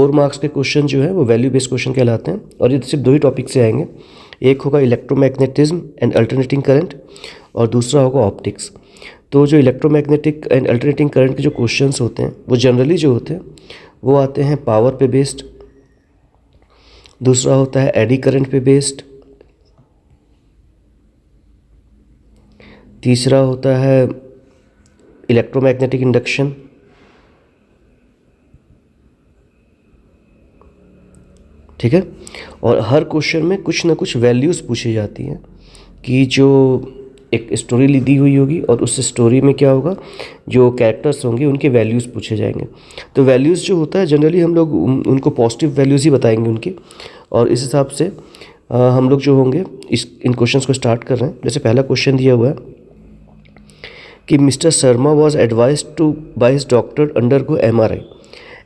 4 marks के question जो है वो वैल्यू बेस्ड क्वेश्चन कहलाते हैं और ये सिर्फ 2 ही टॉपिक से आएंगे। एक होगा इलेक्ट्रोमैग्नेटिज्म एंड अल्टरनेटिंग करंट और दूसरा होगा ऑप्टिक्स। तो जो इलेक्ट्रोमैग्नेटिक एंड अल्टरनेटिंग करंट के जो क्वेश्चंस होते हैं वो जनरली जो होते हैं वो आते हैं पावर पे बेस्ड, दूसरा होता है एडी करंट पे बेस्ड, तीसरा होता है इलेक्ट्रोमैग्नेटिक इंडक्शन, ठीक है। और हर क्वेश्चन में कुछ ना कुछ वैल्यूज़ पूछी जाती हैं कि जो एक स्टोरी दी हुई होगी और उस स्टोरी में क्या होगा, जो कैरेक्टर्स होंगे उनके वैल्यूज़ पूछे जाएंगे। तो वैल्यूज़ जो होता है जनरली हम लोग उनको पॉजिटिव वैल्यूज़ ही बताएंगे उनकी, और इस हिसाब से हम लोग जो होंगे इन क्वेश्चंस को स्टार्ट कर रहे हैं। जैसे पहला क्वेश्चन दिया हुआ है कि mister Sharma was advise to by his doctor undergo MRI.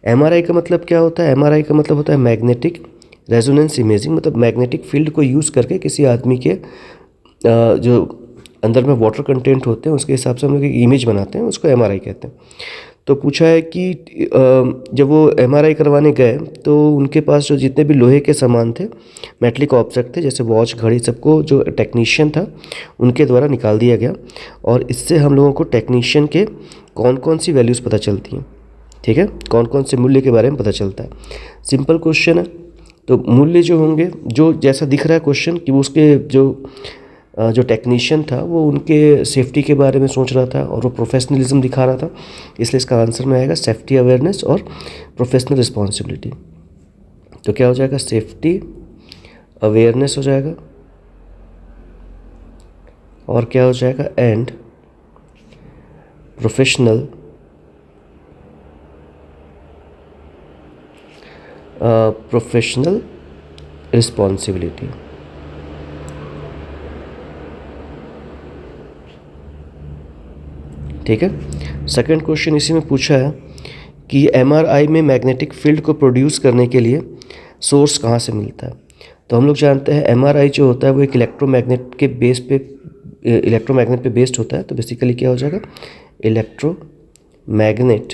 MRI का मतलब क्या होता है? एमआरआई का मतलब होता है मैग्नेटिक रेजोनेंस इमेजिंग, मतलब मैग्नेटिक फील्ड को यूज़ करके किसी आदमी के जो अंदर में वाटर कंटेंट होते हैं उसके हिसाब से हम लोग एक इमेज बनाते हैं, उसको एमआरआई कहते हैं। तो पूछा है कि जब वो एमआरआई करवाने गए तो उनके पास जो जितने भी लोहे के सामान थे, मेटलिक ऑब्जेक्ट थे, जैसे वॉच, घड़ी, सबको जो टेक्नीशियन था उनके द्वारा निकाल दिया गया। और इससे हम लोगों को टेक्नीशियन के कौन कौन सी वैल्यूज़ पता चलती हैं, ठीक है, कौन कौन से मूल्य के बारे में पता चलता है। सिंपल क्वेश्चन है। तो मूल्य जो होंगे, जो जैसा दिख रहा है क्वेश्चन कि वो उसके जो टेक्नीशियन था वो उनके सेफ्टी के बारे में सोच रहा था और वो प्रोफेशनलिज्म दिखा रहा था, इसलिए इसका आंसर में आएगा सेफ्टी अवेयरनेस और प्रोफेशनल रिस्पॉन्सिबिलिटी। तो क्या हो जाएगा? सेफ्टी अवेयरनेस हो जाएगा और क्या हो जाएगा? And professional responsibility. ठीक है। सेकंड क्वेश्चन इसी में पूछा है कि एमआरआई में मैग्नेटिक फील्ड को प्रोड्यूस करने के लिए सोर्स कहाँ से मिलता है। तो हम लोग जानते हैं एमआरआई जो होता है वो एक इलेक्ट्रोमैग्नेट पे बेस्ड होता है। तो बेसिकली क्या हो जाएगा? Electromagnet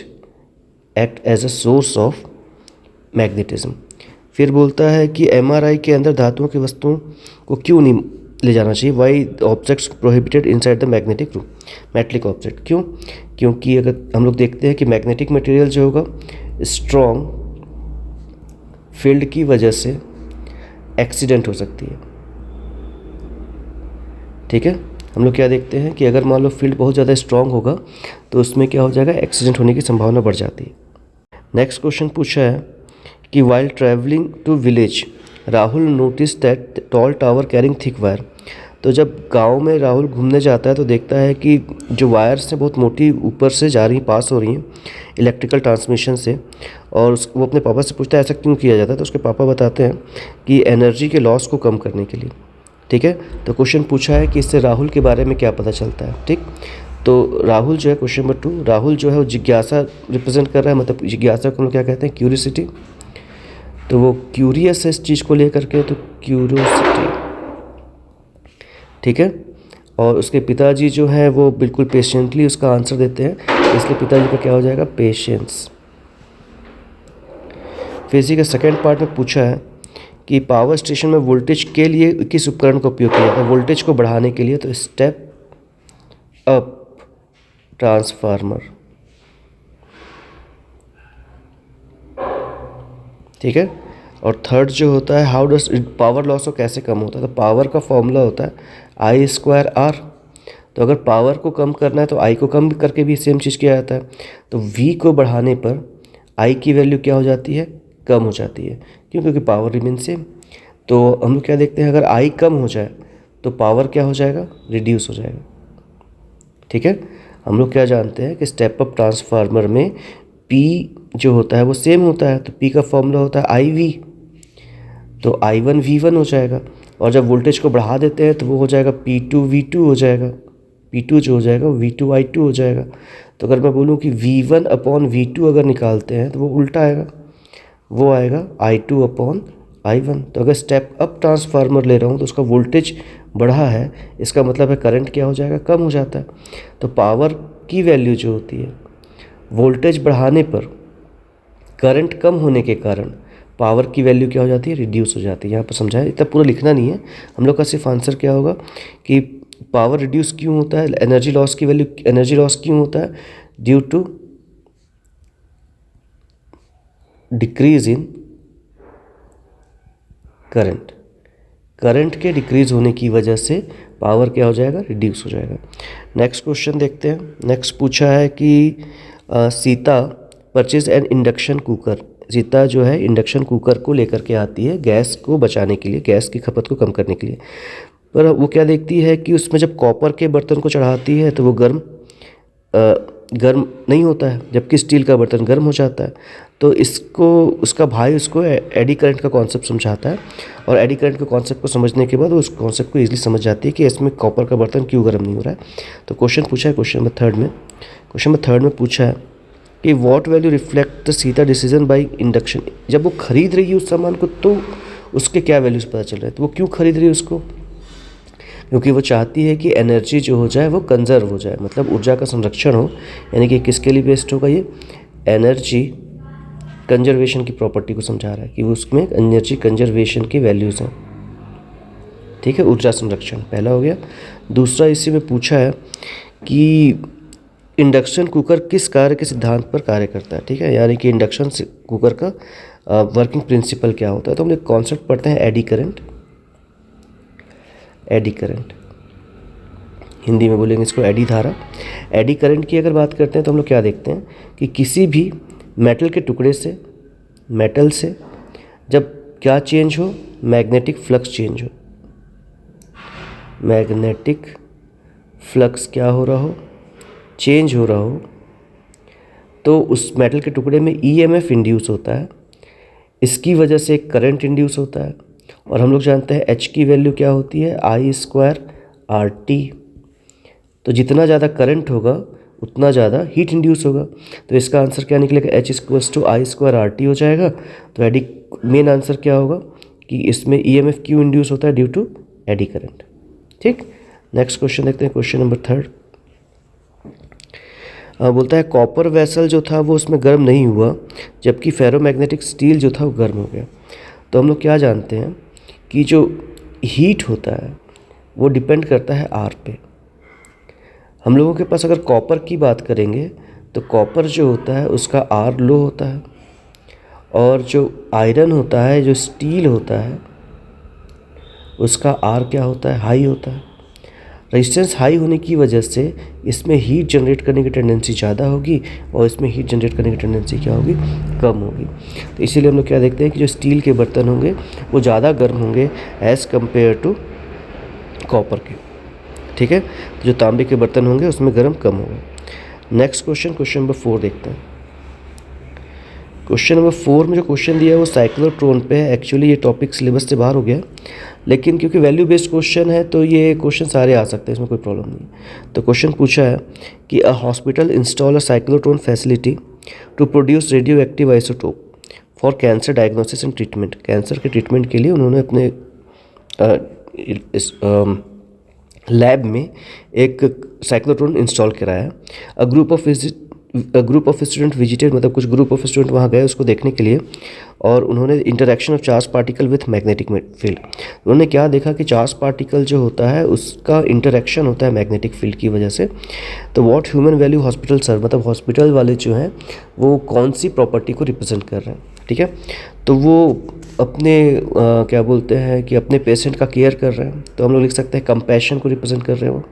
act as a source of magnetism. फिर बोलता है कि एमआरआई के अंदर धातुओं की वस्तुओं को क्यों नहीं ले जाना चाहिए? Why objects prohibited inside the magnetic room, metallic object. क्यों? क्योंकि अगर हम लोग देखते हैं कि मैग्नेटिक मटेरियल जो होगा स्ट्रॉन्ग फील्ड की वजह से एक्सीडेंट हो सकती है, ठीक है। हम लोग क्या देखते हैं कि अगर मान लो फील्ड बहुत ज़्यादा स्ट्रॉन्ग होगा तो उसमें क्या हो जाएगा? एक्सीडेंट होने की संभावना बढ़ जाती है। नेक्स्ट क्वेश्चन पूछा है कि while travelling to village Rahul notice that tall tower carrying thick wire. तो जब गांव में राहुल घूमने जाता है तो देखता है कि जो वायर्स हैं बहुत मोटी ऊपर से जा रही पास हो रही हैं इलेक्ट्रिकल ट्रांसमिशन से, और वो अपने पापा से पूछता है ऐसा क्यों किया जाता है। तो उसके पापा बताते हैं कि एनर्जी के लॉस को कम करने के लिए, ठीक है। तो क्वेश्चन पूछा है कि इससे राहुल के बारे में क्या पता चलता है, ठीक। तो राहुल जो है, क्वेश्चन नंबर 2, राहुल जो है वो जिज्ञासा रिप्रेजेंट कर रहा है, मतलब जिज्ञासा को हम लोग क्या कहते हैं? क्यूरियोसिटी। तो वो क्यूरियस है इस चीज़ को लेकर के, तो क्यूरियोसिटी, ठीक है। और उसके पिताजी जो हैं वो बिल्कुल पेशेंटली उसका आंसर देते हैं, इसलिए पिताजी का क्या हो जाएगा? पेशेंस। फिर इसी का सेकेंड पार्ट में पूछा है कि पावर स्टेशन में वोल्टेज के लिए किस उपकरण का उपयोग किया जाता है? वोल्टेज को बढ़ाने के लिए तो स्टेप अप ट्रांसफार्मर, ठीक है। और थर्ड जो होता है हाउ डस पावर लॉस को कैसे कम होता है? तो पावर का फॉर्मूला होता है I²R। तो अगर पावर को कम करना है तो I को कम करके भी सेम चीज़ किया जाता है। तो V को बढ़ाने पर I की वैल्यू क्या हो जाती है? कम हो जाती है। क्यों? क्योंकि पावर रिमेन सेम। तो हम लोग क्या देखते हैं, अगर I कम हो जाए तो पावर क्या हो जाएगा? रिड्यूस हो जाएगा, ठीक है। हम लोग क्या जानते हैं कि स्टेप अप ट्रांसफार्मर में P जो होता है वो सेम होता है, तो P का फॉर्मूला होता है IV। तो I1 V1 हो जाएगा, और जब वोल्टेज को बढ़ा देते हैं तो वो हो जाएगा P2 V2 हो जाएगा, P2 जो हो जाएगा V2 I2 हो जाएगा। तो अगर मैं बोलूँ कि V1 अपॉन V2 अगर निकालते हैं तो वो उल्टा आएगा, वो आएगा I2 अपॉन I1। तो अगर स्टेप अप ट्रांसफार्मर ले रहा हूँ तो उसका वोल्टेज बढ़ा है, इसका मतलब है करंट क्या हो जाएगा? कम हो जाता है। तो पावर की वैल्यू जो होती है वोल्टेज बढ़ाने पर करंट कम होने के कारण पावर की वैल्यू क्या हो जाती है, रिड्यूस हो जाती है। यहाँ पर समझाया, इतना पूरा लिखना नहीं है हम लोग का, सिर्फ आंसर क्या होगा कि पावर रिड्यूस क्यों होता है, एनर्जी लॉस की वैल्यू, एनर्जी लॉस क्यों होता है, due to decrease in current. Current के डिक्रीज होने की वजह से पावर क्या हो जाएगा, रिड्यूस हो जाएगा। नेक्स्ट क्वेश्चन देखते हैं। नेक्स्ट पूछा है कि Sita purchase an induction cooker. Sita जो है इंडक्शन कुकर को लेकर के आती है गैस को बचाने के लिए, गैस की खपत को कम करने के लिए। पर वो क्या देखती है कि उसमें जब कॉपर के बर्तन को चढ़ाती है तो वो गर्म नहीं होता है, जबकि स्टील का बर्तन गर्म हो जाता है। तो इसको उसका भाई उसको एडी करंट का कॉन्सेप्ट समझाता है, और एडी करंट के कॉन्सेप्ट को समझने के बाद वो उस कॉन्सेप्ट को ईजिली समझ जाती है कि इसमें कॉपर का बर्तन क्यों गर्म नहीं हो रहा है। तो क्वेश्चन पूछा है क्वेश्चन नंबर थर्ड में पूछा है कि what value reflect the Sita decision by induction. जब वो खरीद रही है उस सामान को तो उसके क्या वैल्यूज़ पता चल रहा है, तो वो क्यों खरीद रही है उसको, क्योंकि वो चाहती है कि एनर्जी जो हो जाए वो कंजर्व हो जाए, मतलब ऊर्जा का संरक्षण हो। यानी कि किसके लिए बेस्ड होगा, ये एनर्जी कंजर्वेशन की प्रॉपर्टी को समझा रहा है कि वो उसमें एनर्जी कंजर्वेशन की वैल्यूज़ हैं। ठीक है, ऊर्जा संरक्षण पहला हो गया। दूसरा इसी में पूछा है कि इंडक्शन कुकर किस कार्य के सिद्धांत पर कार्य करता है। ठीक है, यानी कि इंडक्शन कुकर का वर्किंग प्रिंसिपल क्या होता है। तो हम लोग कॉन्सेप्ट पढ़ते हैं eddy current. Eddy current Hindi में बोलेंगे इसको एडी धारा। एडी करंट की अगर बात करते हैं तो हम लोग क्या देखते हैं कि किसी भी मेटल के टुकड़े से, मेटल से जब क्या चेंज हो, मैग्नेटिक फ्लक्स चेंज हो, मैग्नेटिक फ्लक्स क्या हो रहा हो, चेंज हो रहा हो, तो उस मेटल के टुकड़े में ईएमएफ इंड्यूस होता है। इसकी वजह से एक करंट इंड्यूस होता है, और हम लोग जानते हैं एच की वैल्यू क्या होती है, I²RT। तो जितना ज़्यादा करंट होगा उतना ज़्यादा हीट इंड्यूस होगा। तो इसका आंसर क्या निकलेगा, H=I²RT हो जाएगा। तो एडी मेन आंसर क्या होगा कि इसमें ईएमएफ क्यों इंड्यूस होता है, ड्यू टू एडी करंट। ठीक, नेक्स्ट क्वेश्चन देखते हैं, क्वेश्चन नंबर थर्ड। बोलता है कॉपर वेसल जो था वो उसमें गर्म नहीं हुआ, जबकि फेरोमैग्नेटिक स्टील जो था वो गर्म हो गया। तो हम लोग क्या जानते हैं कि जो हीट होता है वो डिपेंड करता है आर पे। हम लोगों के पास अगर कॉपर की बात करेंगे तो कॉपर जो होता है उसका आर लो होता है, और जो आयरन होता है, जो स्टील होता है, उसका आर क्या होता है, हाई होता है। रेजिस्टेंस हाई होने की वजह से इसमें हीट जनरेट करने की टेंडेंसी ज़्यादा होगी, और इसमें हीट जनरेट करने की टेंडेंसी क्या होगी, कम होगी। तो इसीलिए हम लोग क्या देखते हैं कि जो स्टील के बर्तन होंगे वो ज़्यादा गर्म होंगे एज़ कम्पेयर टू कॉपर के। ठीक है, तो जो तांबे के बर्तन होंगे उसमें गर्म कम होगा। नेक्स्ट क्वेश्चन, क्वेश्चन नंबर 4 देखते हैं। क्वेश्चन नंबर 4 में जो क्वेश्चन दिया है वो साइक्लोट्रॉन पे है। एक्चुअली ये टॉपिक सिलेबस से बाहर हो गया, लेकिन क्योंकि वैल्यू बेस्ड क्वेश्चन है तो ये क्वेश्चन सारे आ सकते हैं, इसमें कोई प्रॉब्लम नहीं। तो क्वेश्चन पूछा है कि a hospital install a cyclotron facility to produce radioactive isotope for cancer diagnosis and treatment. Cancer के ट्रीटमेंट के लिए उन्होंने अपने इस लैब में एक साइक्लोट्रॉन इंस्टॉल कराया है। A group of student visited, मतलब कुछ ग्रुप ऑफ स्टूडेंट वहाँ गए उसको देखने के लिए, और उन्होंने interaction of charge particle with magnetic field. उन्होंने क्या देखा कि चार्ज पार्टिकल जो होता है उसका इंटरेक्शन होता है मैग्नेटिक फील्ड की वजह से। तो व्हाट ह्यूमन वैल्यू हॉस्पिटल सर्व, मतलब हॉस्पिटल वाले जो हैं वो कौन सी प्रॉपर्टी को रिप्रेजेंट कर रहे हैं। ठीक है, तो वो अपने क्या बोलते हैं कि अपने पेशेंट का केयर कर रहे हैं, तो हम लोग लिख सकते हैं कंपैशन को रिप्रेजेंट कर रहे हैं वो।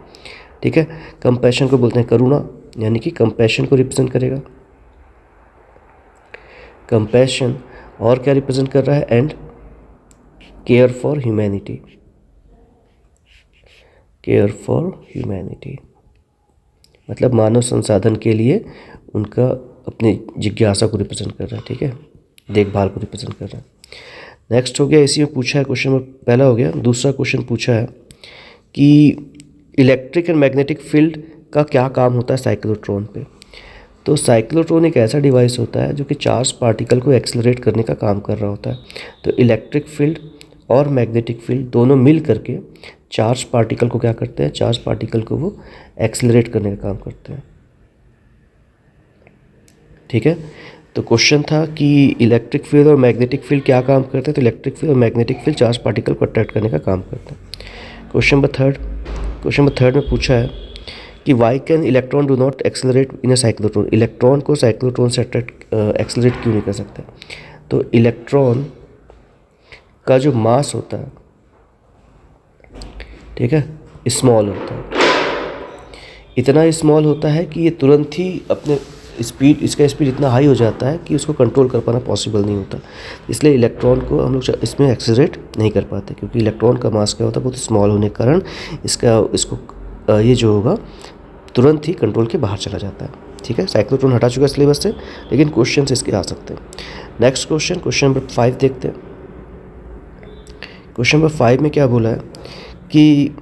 ठीक है, कंपैशन को बोलते हैं करुणा, यानी कि कंपैशन को रिप्रेजेंट करेगा कंपैशन। और क्या रिप्रेजेंट कर रहा है, and care for humanity, care for humanity मतलब मानव संसाधन के लिए उनका अपनी जिज्ञासा को रिप्रेजेंट कर रहा है। ठीक है, देखभाल को रिप्रेजेंट कर रहा है। नेक्स्ट हो गया, इसी में पूछा है क्वेश्चन में पहला हो गया। दूसरा क्वेश्चन पूछा है कि इलेक्ट्रिक एंड मैग्नेटिक फील्ड का क्या काम होता है साइक्लोट्रॉन पे। तो साइक्लोट्रॉन एक ऐसा डिवाइस होता है जो कि चार्ज पार्टिकल को एक्सेलरेट करने का काम कर रहा होता है। तो इलेक्ट्रिक फील्ड और मैग्नेटिक फील्ड दोनों मिल करके चार्ज पार्टिकल को क्या करते हैं, चार्ज पार्टिकल को वो एक्सेलरेट करने का काम करते हैं। ठीक है, तो क्वेश्चन था कि इलेक्ट्रिक फील्ड और मैग्नेटिक फील्ड क्या काम करते हैं, तो इलेक्ट्रिक फील्ड और मैग्नेटिक फील्ड चार्ज पार्टिकल को अट्रैक्ट करने का काम करते हैं। क्वेश्चन नंबर थर्ड में पूछा है कि why can electron do not accelerate in a cyclotron, electron को साइक्लोट्रॉन से एक्सेलरेट क्यों नहीं कर सकते। तो इलेक्ट्रॉन का जो मास होता है, ठीक है, स्मॉल होता है, इतना स्मॉल होता है कि ये तुरंत ही अपने स्पीड, इसका स्पीड इतना हाई हो जाता है कि उसको कंट्रोल कर पाना पॉसिबल नहीं होता। इसलिए इलेक्ट्रॉन को हम लोग इसमें एक्सेलरेट नहीं कर पाते, क्योंकि इलेक्ट्रॉन का मास क्या होता है, बहुत स्मॉल होने के कारण इसको ये जो होगा तुरंत ही कंट्रोल के बाहर चला जाता है। ठीक है, साइक्लोट्रॉन हटा चुका है सिलेबस से, लेकिन क्वेश्चन इसके आ सकते हैं। नेक्स्ट क्वेश्चन नंबर 5 देखते हैं। क्वेश्चन नंबर 5 में क्या बोला है कि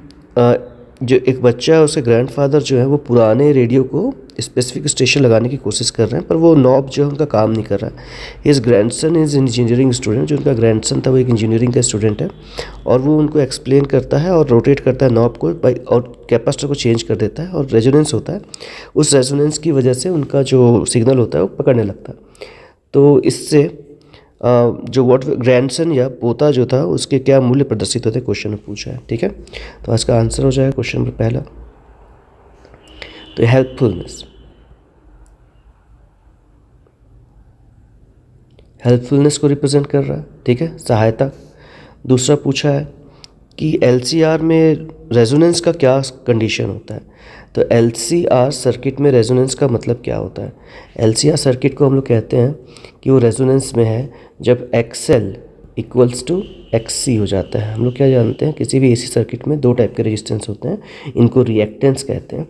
जो एक बच्चा है, उसके ग्रैंडफादर जो है वो पुराने रेडियो को स्पेसिफिक स्टेशन लगाने की कोशिश कर रहे हैं, पर वो नॉब जो है उनका काम नहीं कर रहा है। His grandson is engineering student, जो उनका ग्रैंडसन था वो एक इंजीनियरिंग का स्टूडेंट है, और वो उनको एक्सप्लेन करता है और रोटेट करता है नॉब को और कैपेसिटर को चेंज कर देता है, और रेजोनेंस होता है। उस रेजोनेंस की वजह से उनका जो सिग्नल होता है वो पकड़ने लगता है। तो इससे जो वॉट ग्रैंडसन या पोता जो था उसके क्या मूल्य प्रदर्शित होते, क्वेश्चन में पूछा है। ठीक है, तो आज का आंसर हो जाएगा क्वेश्चन नंबर पहला, तो हेल्पफुलनेस को रिप्रेजेंट कर रहा है। ठीक है, सहायता। दूसरा पूछा है कि एलसीआर में रेजोनेंस का क्या कंडीशन होता है, तो एलसीआर सर्किट में रेजोनेंस का मतलब क्या होता है। एलसीआर सर्किट को हम लोग कहते हैं कि वो रेजोनेंस में है जब XL इक्वल्स टू XC हो जाता है। हम लोग क्या जानते हैं, किसी भी एसी सर्किट में दो टाइप के रेजिस्टेंस होते हैं, इनको रिएक्टेंस कहते हैं।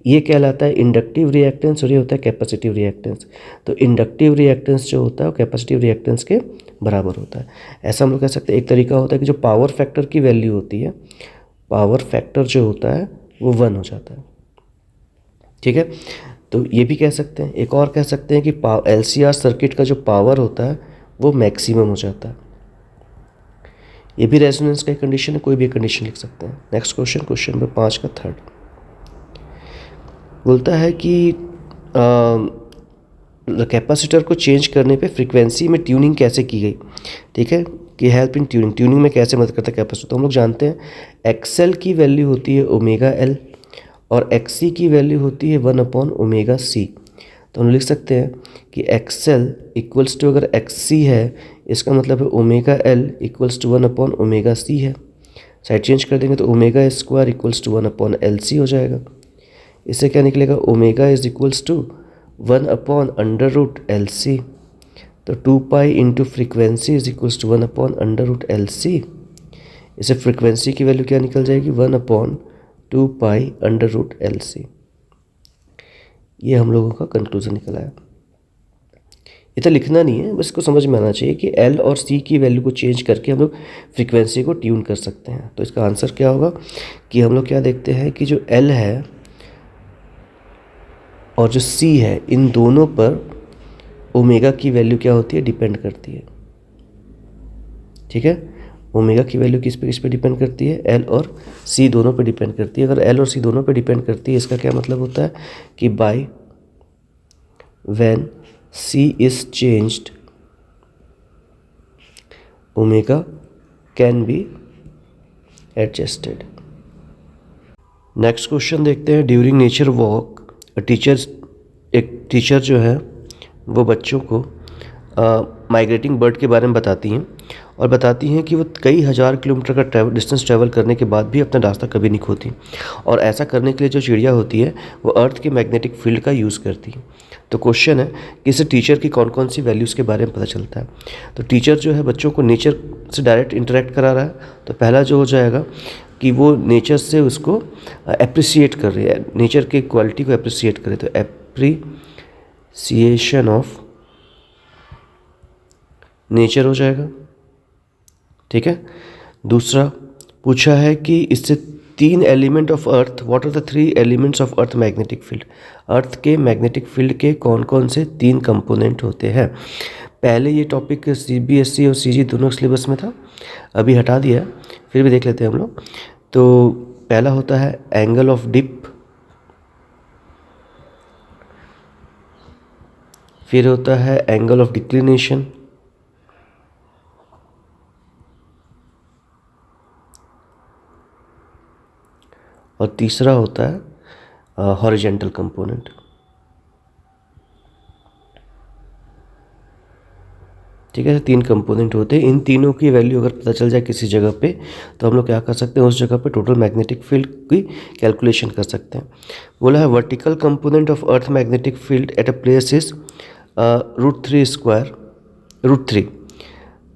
ये कहलाता है इंडक्टिव रिएक्टेंस और ये होता है कैपेसिटिव रिएक्टेंस। तो इंडक्टिव रिएक्टेंस जो होता है वो कैपेसिटिव रिएक्टेंस के बराबर होता है। ऐसा हम लोग कह सकते हैं। एक तरीका होता है कि जो पावर फैक्टर की वैल्यू होती है, पावर फैक्टर जो होता है वो 1 हो जाता है। ठीक है, तो ये भी कह सकते हैं। एक और कह सकते हैं कि एलसीआर सर्किट का जो पावर होता है वो मैक्सिमम हो जाता है। ये भी रेजोनेंस का कंडीशन है, कोई भी कंडीशन लिख सकते हैं। नेक्स्ट क्वेश्चन नंबर 5 का थर्ड बोलता है कि कैपेसिटर को चेंज करने पे फ्रीक्वेंसी में ट्यूनिंग कैसे की गई। ठीक है, कि हेल्प इन ट्यूनिंग में कैसे मदद करता है कैपेसिटर। तो हम लोग जानते हैं एक्सएल की वैल्यू होती है ओमेगा एल और एक्सी की वैल्यू होती है 1/ओमेगा सी। तो हम लिख सकते हैं कि एक्सएल इक्वल्स टू, अगर एक्सी है इसका मतलब है ओमेगा एल इक्वल्स टू 1/ओमेगा सी है। साइड चेंज कर देंगे तो omega square equals to 1/LC हो जाएगा। इससे क्या निकलेगा, omega is equals to 1/√LC। तो 2 pi into frequency is equals to 1/√LC। इसे फ्रिक्वेंसी की वैल्यू क्या निकल जाएगी, 1/2 पाई √LC। ये हम लोगों का कंक्लूजन निकला है। इतना लिखना नहीं है, बस इसको समझ में आना चाहिए कि L और C की वैल्यू को चेंज करके हम लोग फ्रीक्वेंसी को ट्यून कर सकते हैं। तो इसका आंसर क्या होगा कि हम लोग क्या देखते हैं कि जो L है और जो C है, इन दोनों पर ओमेगा की वैल्यू क्या होती है, डिपेंड करती है। ठीक है, ओमेगा की वैल्यू किस पे डिपेंड करती है, L और C दोनों पे डिपेंड करती है। अगर L और C दोनों पे डिपेंड करती है, इसका क्या मतलब होता है कि by when C is changed, omega can be adjusted. Next question देखते हैं। ड्यूरिंग नेचर वॉक एक टीचर जो है वो बच्चों को माइग्रेटिंग बर्ड के बारे में बताती हैं और बताती हैं कि वो कई हज़ार किलोमीटर का डिस्टेंस ट्रैवल करने के बाद भी अपना रास्ता कभी नहीं खोती, और ऐसा करने के लिए जो चिड़िया होती है वो अर्थ के मैग्नेटिक फील्ड का यूज़ करती है। तो क्वेश्चन है कि इससे टीचर की कौन कौन सी वैल्यूज़ के बारे में पता चलता है। तो टीचर जो है बच्चों को नेचर से डायरेक्ट इंटरेक्ट करा रहा है। तो पहला जो हो जाएगा कि वो नेचर से उसको अप्रिसिएट कर रही है, नेचर की क्वालिटी को अप्रिसिएट करे। तो एप्रिसिएशन ऑफ नेचर हो जाएगा। ठीक है, दूसरा पूछा है कि इससे 3 element of earth, what are the 3 elements of earth magnetic field. Earth के मैग्नेटिक फील्ड के कौन कौन से 3 कंपोनेंट होते हैं। पहले ये टॉपिक CBSE और CG दोनों सिलेबस में था, अभी हटा दिया, फिर भी देख लेते हैं हम लोग। तो पहला होता है एंगल ऑफ डिप, फिर होता है एंगल ऑफ डिक्लिनेशन, और तीसरा होता है हॉरिजेंटल कंपोनेंट। ठीक है, 3 कंपोनेंट होते हैं। इन तीनों की वैल्यू अगर पता चल जाए किसी जगह पे, तो हम लोग क्या कर सकते हैं, उस जगह पे टोटल मैग्नेटिक फील्ड की कैलकुलेशन कर सकते हैं। बोला है vertical component of earth magnetic field at a place is √3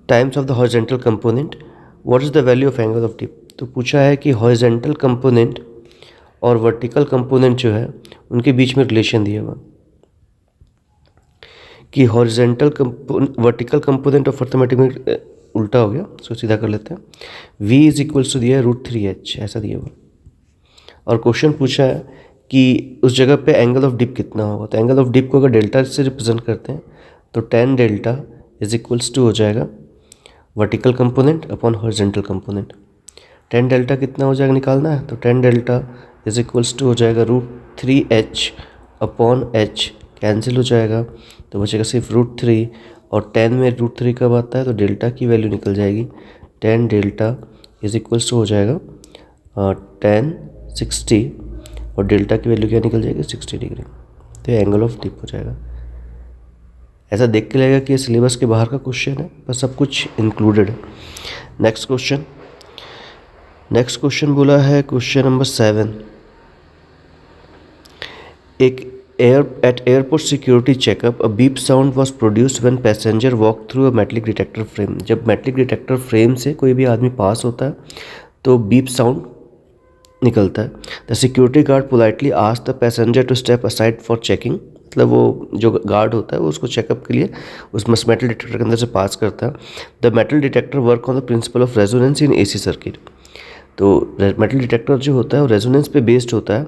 times of the horizontal component, what is the value of angle of dip. तो पूछा है कि हॉरिजेंटल कंपोनेंट और वर्टिकल कंपोनेंट जो है उनके बीच में रिलेशन दिया हुआ कि horizontal vertical component of arithmetic में उल्टा हो गया, इसको सीधा कर लेते हैं। v इज इक्वल्स टू दिया है √3h, ऐसा दिया हुआ। और क्वेश्चन पूछा है कि उस जगह पे एंगल ऑफ डिप कितना होगा। तो एंगल ऑफ डिप को अगर डेल्टा से रिप्रेजेंट करते हैं तो tan delta is equals to हो जाएगा vertical component upon horizontal component. tan delta कितना हो जाएगा निकालना है, तो tan delta is equals to हो जाएगा √3h अपॉन h, कैंसिल हो जाएगा तो बचेगा सिर्फ √3, और 10 में √3 कब आता है तो डेल्टा की वैल्यू निकल जाएगी। tan delta is equals to हो जाएगा tan 60, और डेल्टा की वैल्यू क्या निकल जाएगी 60 डिग्री। तो ये एंगल ऑफ डिप हो जाएगा। ऐसा देख के लगेगा कि ये सिलेबस के बाहर का क्वेश्चन है, पर सब कुछ इंक्लूडेड है। नेक्स्ट क्वेश्चन बोला है question number 7। At airport security checkup, a beep sound was produced when passenger walked through a metallic detector frame. जब metallic detector frame से कोई भी आदमी पास होता है तो beep sound निकलता है। The security guard politely asked the passenger to step aside for checking. मतलब वो जो गार्ड होता है वो उसको चेकअप के लिए उस मेटल डिटेक्टर के अंदर से पास करता है। The metal detector work on the principle of resonance in AC circuit. तो मेटल डिटेक्टर जो होता है वो रेजोनेंस पे बेस्ड होता है।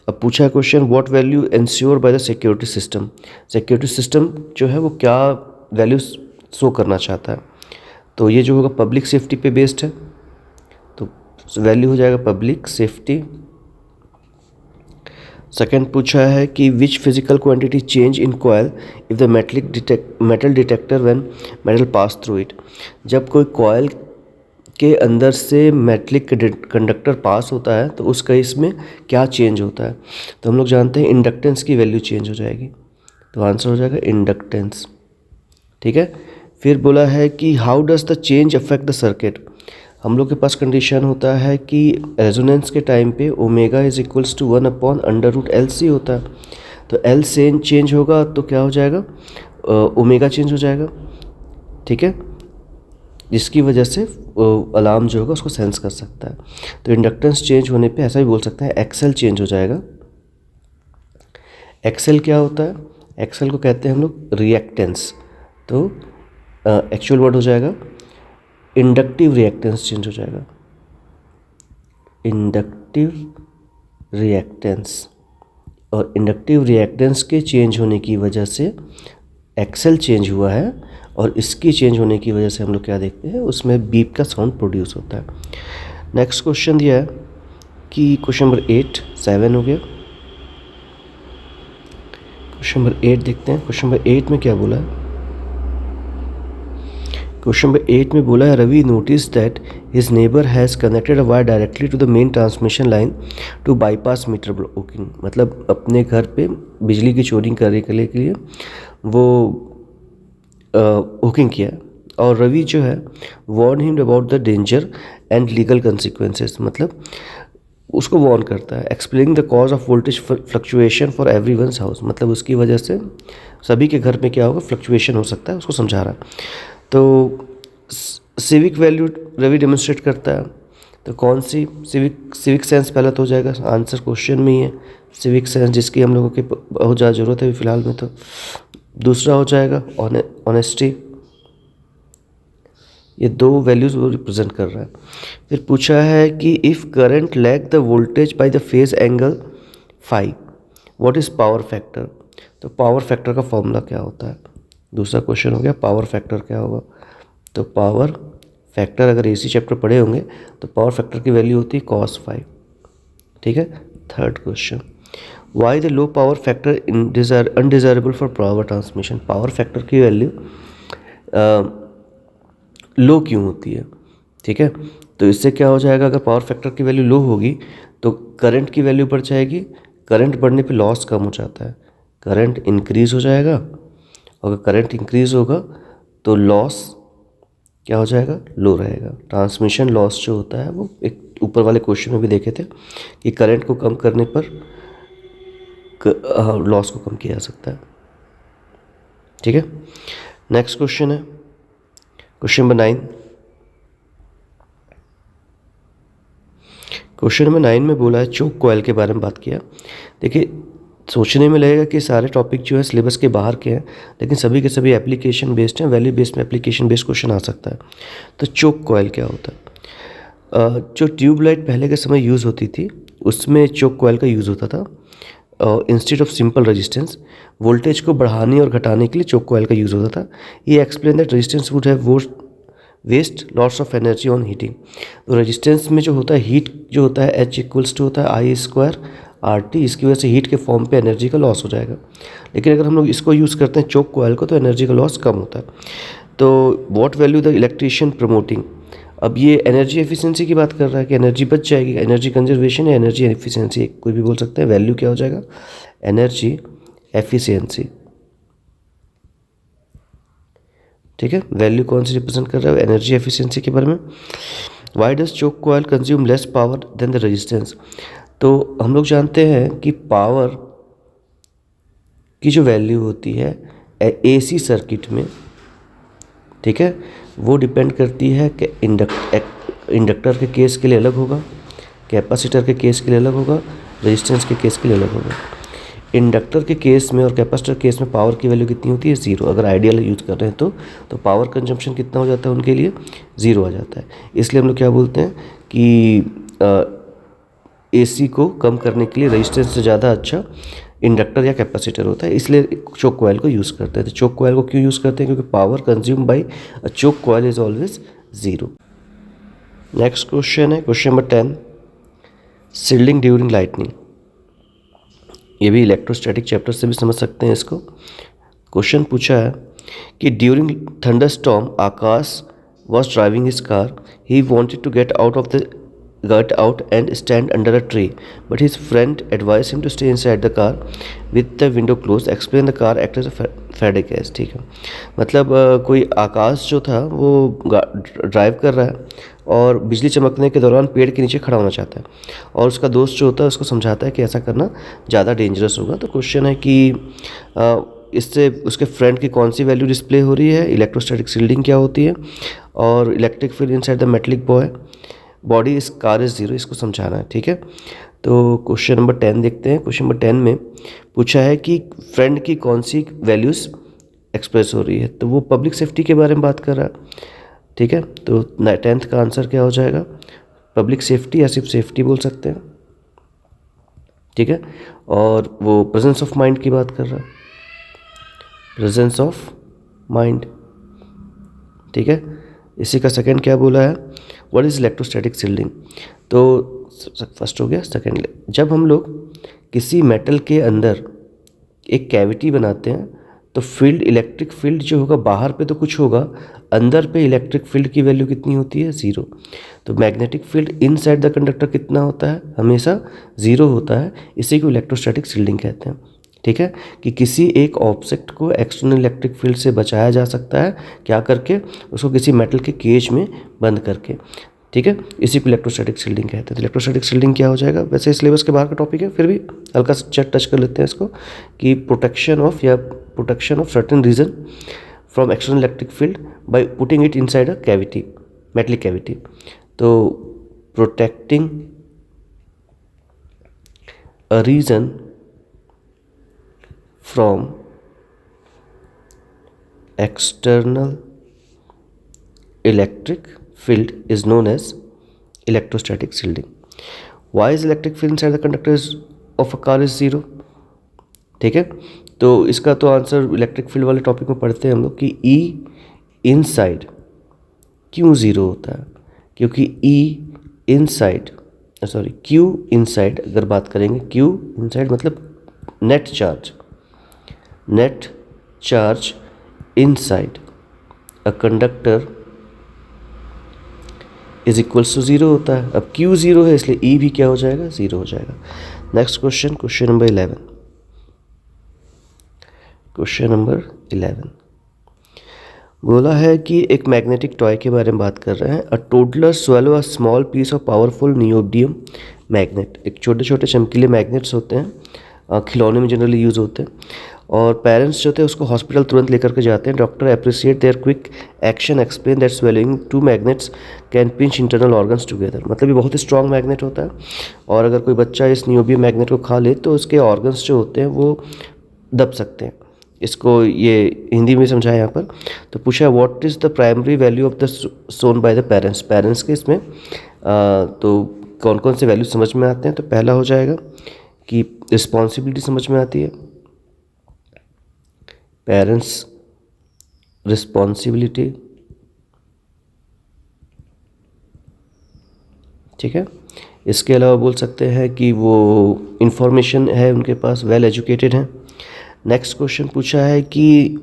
अब पूछा है question what value ensure by the security system. Security system जो है वो क्या वैल्यू शो करना चाहता है, तो ये जो होगा पब्लिक सेफ्टी पे बेस्ड है, तो वैल्यू हो जाएगा पब्लिक सेफ्टी। सेकेंड पूछा है कि which physical quantity change in coil if the metal detector when metal pass through it. जब कोई कॉयल के अंदर से मेटलिक कंडक्टर पास होता है तो उस केस में क्या चेंज होता है, तो हम लोग जानते हैं इंडक्टेंस की वैल्यू चेंज हो जाएगी, तो आंसर हो जाएगा इंडक्टेंस। ठीक है, फिर बोला है कि how does the change affect the circuit. हम लोग के पास कंडीशन होता है कि रेजोनेंस के टाइम पे omega is equals to 1/√LC होता है, तो L चेंज होगा तो क्या हो जाएगा, ओमेगा चेंज हो जाएगा। ठीक है, जिसकी वजह से अलार्म जो होगा उसको सेंस कर सकता है। तो इंडक्टेंस चेंज होने पे ऐसा भी बोल सकते हैं एक्सेल चेंज हो जाएगा। एक्सेल क्या होता है, एक्सेल को कहते हैं हम लोग रिएक्टेंस, तो एक्चुअल वर्ड हो जाएगा इंडक्टिव रिएक्टेंस चेंज हो जाएगा, इंडक्टिव रिएक्टेंस। और इंडक्टिव रिएक्टेंस के चेंज होने की वजह से एक्सेल चेंज हुआ है, और इसकी चेंज होने की वजह से हम लोग क्या देखते हैं उसमें बीप का साउंड प्रोड्यूस होता है। नेक्स्ट क्वेश्चन दिया है कि क्वेश्चन नंबर 8, 7 हो गया। क्वेश्चन नंबर 8 देखते हैं। क्वेश्चन नंबर 8 में क्या बोला है, क्वेश्चन नंबर 8 में बोला है Ravi notice that his neighbour has connected a wire directly to the main transmission line to bypass meter blocking. मतलब अपने घर पे बिजली की चोरी करने के लिए वो हुकिंग किया, और रवि जो है warn him about the danger and legal consequences. मतलब उसको वार्न करता है। Explaining the cause of voltage fluctuation for everyone's house, मतलब उसकी वजह से सभी के घर में क्या होगा फ्लक्चुएशन हो सकता है, उसको समझा रहा है। तो सिविक वैल्यू रवि डेमोन्स्ट्रेट करता है, तो कौन सी सिविक सेंस पहला तो हो जाएगा, आंसर क्वेश्चन में ही है सिविक सेंस, जिसकी हम लोगों की बहुत ज़्यादा ज़रूरत है फिलहाल में। तो दूसरा हो जाएगा ऑनेस्टी, ये दो वैल्यूज़ वो रिप्रेजेंट कर रहा है। फिर पूछा है कि if current lag the voltage by the phase angle phi what is power factor. तो पावर फैक्टर का फॉर्मूला क्या होता है, दूसरा क्वेश्चन हो गया पावर फैक्टर क्या होगा। तो पावर फैक्टर अगर AC चैप्टर पढ़े होंगे तो पावर फैक्टर की वैल्यू होती है cos 5। ठीक है, third question why the low power factor undesirable for power transmission, power factor की वैल्यू लो क्यों होती है, ठीक है। तो इससे क्या हो जाएगा, अगर पावर फैक्टर की वैल्यू लो होगी तो करंट की वैल्यू बढ़ जाएगी, करंट बढ़ने पे लॉस कम हो जाता है, करंट इंक्रीज हो जाएगा, अगर करंट इंक्रीज होगा तो लॉस क्या हो जाएगा, लो रहेगा। ट्रांसमिशन लॉस जो होता है वो एक ऊपर वाले क्वेश्चन में भी देखे थे कि करंट को कम करने पर लॉस को कम किया जा सकता है, ठीक है। नेक्स्ट क्वेश्चन है क्वेश्चन नंबर 9। क्वेश्चन नंबर 9 में बोला है चोक कॉयल के बारे में बात किया। देखिए सोचने में लगेगा कि सारे टॉपिक जो है सिलेबस के बाहर के हैं, लेकिन सभी के सभी एप्लीकेशन बेस्ड हैं, वैल्यू बेस्ड में एप्लीकेशन बेस्ड क्वेश्चन आ सकता है। तो चोक कॉयल क्या होता है? जो ट्यूबलाइट पहले के समय यूज़ होती थी उसमें चोक कॉयल का यूज़ होता था। Instead of simple resistance, voltage को बढ़ाने और घटाने के लिए चोक कॉयल का यूज़ होता था। ये explain that resistance would have waste lots of energy on heating. तो रेजिस्टेंस में जो होता है हीट जो होता है H इक्वल्स टू होता है I²RT, इसकी वजह से हीट के फॉर्म पे एनर्जी का लॉस हो जाएगा। लेकिन अगर हम लोग इसको यूज़ करते हैं चोक कॉयल को तो एनर्जी का लॉस कम होता है। तो what value the electrician promoting, अब ये एनर्जी एफिशिएंसी की बात कर रहा है कि एनर्जी बच जाएगी, एनर्जी कंजर्वेशन या एनर्जी एफिशिएंसी कोई भी बोल सकते हैं। वैल्यू क्या हो जाएगा, एनर्जी एफिशिएंसी, ठीक है। वैल्यू कौन सी रिप्रेजेंट कर रहा है, एनर्जी एफिशिएंसी के बारे में। Why does choke coil consume less power than the resistance, तो हम लोग जानते हैं कि पावर की जो वैल्यू होती है AC सर्किट में, ठीक है, वो डिपेंड करती है कि इंडक्टर के केस के लिए अलग होगा, कैपेसिटर के केस के लिए अलग होगा, रेजिस्टेंस के केस के लिए अलग होगा। इंडक्टर के केस में और कैपेसिटर केस में पावर की वैल्यू कितनी होती है, 0। अगर आइडियल यूज़ कर रहे हैं तो पावर कंजम्पशन कितना हो जाता है उनके लिए, 0 आ जाता है। इसलिए हम लोग क्या बोलते हैं कि AC को कम करने के लिए रेजिस्टेंस से ज़्यादा अच्छा इंडक्टर या कैपेसिटर होता है, इसलिए चोक कॉयल को यूज़ करते हैं। तो चोक कॉयल को क्यों यूज़ करते हैं, क्योंकि power consume by a choke coil is always 0। Next question है question number 10, shielding during lightning. ये भी इलेक्ट्रोस्टैटिक चैप्टर से भी समझ सकते हैं इसको। क्वेश्चन पूछा है कि during thunderstorm Akash was driving his car, he wanted to get out and stand under a tree, but his friend advised him to stay inside the car with the window closed. Explain the car act as a Faraday cage, ठीक है। मतलब कोई आकाश जो था वो drive कर रहा है और बिजली चमकने के दौरान पेड़ के नीचे खड़ा होना चाहता है, और उसका दोस्त जो होता है उसको समझाता है कि ऐसा करना ज़्यादा डेंजरस होगा। तो क्वेश्चन है कि इससे उसके फ्रेंड की कौन सी वैल्यू डिस्प्ले हो रही है, इलेक्ट्रोस्टैटिक शील्डिंग क्या होती है, और electric field inside the metallic body इस कार इज 0, इसको समझाना है, ठीक है। तो क्वेश्चन नंबर 10 देखते हैं। क्वेश्चन नंबर 10 में पूछा है कि फ्रेंड की कौन सी वैल्यूज़ एक्सप्रेस हो रही है, तो वो पब्लिक सेफ्टी के बारे में बात कर रहा है, ठीक है। तो 10th का आंसर क्या हो जाएगा, पब्लिक सेफ्टी या सिर्फ सेफ्टी बोल सकते हैं, ठीक है। और वो प्रेजेंस ऑफ माइंड की बात कर रहा है, प्रेजेंस ऑफ माइंड, ठीक है। इसी का सेकंड क्या बोला है, व्हाट इज़ इलेक्ट्रोस्टैटिक शील्डिंग। तो फर्स्ट हो गया, सेकंड, जब हम लोग किसी मेटल के अंदर एक कैविटी बनाते हैं तो फील्ड, इलेक्ट्रिक फील्ड जो होगा बाहर पे तो कुछ होगा, अंदर पे इलेक्ट्रिक फील्ड की वैल्यू कितनी होती है, 0। तो magnetic field inside the conductor कितना होता है, हमेशा 0 होता है, इसी को इलेक्ट्रोस्टैटिक शील्डिंग कहते हैं, ठीक है। कि किसी एक ऑब्जेक्ट को एक्सटर्नल इलेक्ट्रिक फील्ड से बचाया जा सकता है, क्या करके, उसको किसी मेटल के केज में बंद करके, ठीक है, इसी को इलेक्ट्रोस्टैटिक शील्डिंग कहते हैं। तो इलेक्ट्रोस्टैटिक शील्डिंग क्या हो जाएगा, वैसे सिलेबस के बाहर का टॉपिक है, फिर भी हल्का सा टच कर लेते हैं इसको, कि protection of certain region from external electric field by putting it inside a cavity, metallic cavity. तो protecting a region from external electric field is known as electrostatic shielding. Why is electric field inside the conductor of a car is 0, ठीक है। तो इसका तो answer electric field वाले topic में पढ़ते हैं हम लोग कि E इनसाइड क्यों 0 होता है, क्योंकि Q इनसाइड अगर बात करेंगे, Q इनसाइड मतलब net charge inside a conductor is equals to 0 होता है। अब Q 0 है इसलिए E भी क्या हो जाएगा, 0 हो जाएगा। Next question number 11। Question number 11 बोला है कि एक मैग्नेटिक टॉय के बारे में बात कर रहे हैं। A toddler swallow a small piece of powerful neodymium magnet. एक छोटे छोटे चमकीले मैग्नेट्स होते हैं, खिलौने में जनरली यूज़ होते हैं, और पेरेंट्स जो थे उसको हॉस्पिटल तुरंत लेकर के जाते हैं। Doctor appreciate their quick action, explain that swelling two magnets can pinch internal organs together. मतलब ये बहुत ही स्ट्रॉन्ग मैग्नेट होता है, और अगर कोई बच्चा इस नियोबियम मैग्नेट को खा ले तो उसके ऑर्गन्स जो होते हैं वो दब सकते हैं। इसको ये हिंदी में समझाया यहाँ पर। तो पूछा what is the primary value of the shown by the parents के इसमें तो कौन कौन से वैल्यू समझ में आते हैं। तो पहला हो जाएगा कि रिस्पॉन्सिबिलिटी समझ में आती है, पेरेंट्स रिस्पॉन्सिबिलिटी, ठीक है। इसके अलावा बोल सकते हैं कि वो इंफॉर्मेशन है उनके पास, वेल एजुकेटेड हैं। नेक्स्ट क्वेश्चन पूछा है कि